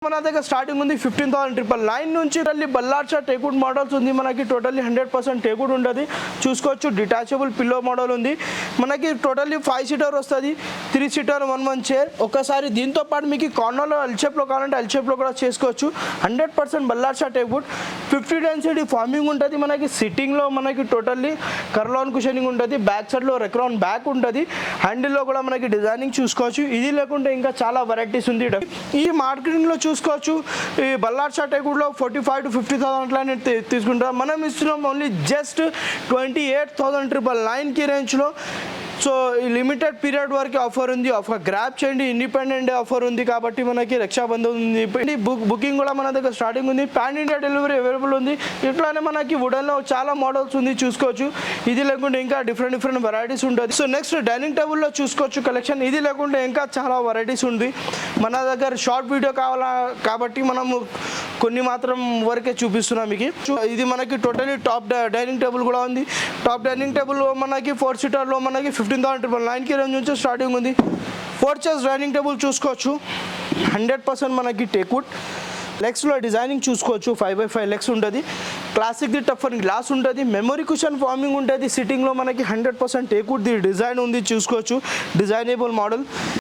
మన దగ్గర స్టార్టింగ్ ఉంది 15,999 నుంచి టోటల్లీ బల్లార్చా టేకుడ్ మోడల్స్ ఉంది. మనకి టోటల్లీ 100% టేకుడ్ ఉంటుంది. చూసుకోవచ్చు డిటాచబుల్ పిల్లో మోడల్ ఉంది. మనకి టోటల్లీ 5 సీటర్ వస్తుంది, 3 సీటర్ 1 చైర్. ఒకసారి దీంతో పాటు మీకు కార్నర్లో ఎల్ షేప్లో కావాలంటే ఎల్ షేప్లో కూడా చేసుకోవచ్చు. 100% బల్లార్చా టేకుడ్. 50 డెన్సిటీ ఫార్మింగ్ ఉంటుంది. మనకి సిట్టింగ్లో మనకి టోటల్లీ కర్లాన్ కుషనింగ్ ఉంటుంది. బ్యాక్ సైడ్లో రెక్రాన్ బ్యాక్ ఉంటుంది. హ్యాండిల్లో కూడా మనకి డిజైనింగ్ చూసుకోవచ్చు. ఇది లేకుంటే ఇంకా చాలా వెరైటీస్ ఉంది. ఈ మార్కెటింగ్లో చూసుకోవచ్చు. ఈ బల్లార్చా టేకుడ్లో 45,000 to 50,000 అట్లా తీసుకుంటాం. మనం ఇస్తున్నాం ఓన్లీ జస్ట్ 28,999 రేంజ్లో. సో ఈ లిమిటెడ్ పీరియడ్ వరకు ఆఫర్ ఉంది. ఆఫర్ గ్రాప్ చేయండి. ఇండిపెండెంట్ డే ఆఫర్ ఉంది కాబట్టి మనకి రక్షాబంధన్ ఉంది. బుకింగ్ కూడా మన దగ్గర స్టార్టింగ్ ఉంది. పాన్ ఇండియా డెలివరీ అవైలబుల్ ఉంది. ఇట్లానే మనకి వుడన్లో చాలా మోడల్స్ ఉంది చూసుకోవచ్చు. ఇది లేకుంటే ఇంకా డిఫరెంట్ వెరైటీస్ ఉంటుంది. సో నెక్స్ట్ డైనింగ్ టేబుల్లో చూసుకోవచ్చు కలెక్షన్. ఇది లేకుంటే ఇంకా చాలా వెరైటీస్ ఉంది. మన దగ్గర షార్ట్ వీడియో కావాలా కాబట్టి మనము కొన్ని మాత్రం వరకే చూపిస్తున్నాం మీకు. ఇది మనకి టోటలీ టాప్ డైనింగ్ టేబుల్ కూడా ఉంది. టాప్ డైనింగ్ టేబుల్ మనకి 4 సీటర్లో మనకి 15,999 రేంజ్ నుంచి స్టార్టింగ్ ఉంది. 4 చైర్స్ డైనింగ్ టేబుల్ చూసుకోవచ్చు. 100% మనకి టేకుడ్. లెగ్స్లో డిజైనింగ్ చూసుకోవచ్చు. 5x5 లెగ్స్ ఉంటుంది. క్లాసిక్ ది టఫ్ గ్లాస్ ఉంటుంది. మెమరీ కుషన్ ఫార్మింగ్ ఉంటుంది. సిట్టింగ్లో మనకి 100% టేకుడ్ ది డిజైన్ ఉంది చూసుకోవచ్చు. Designable model.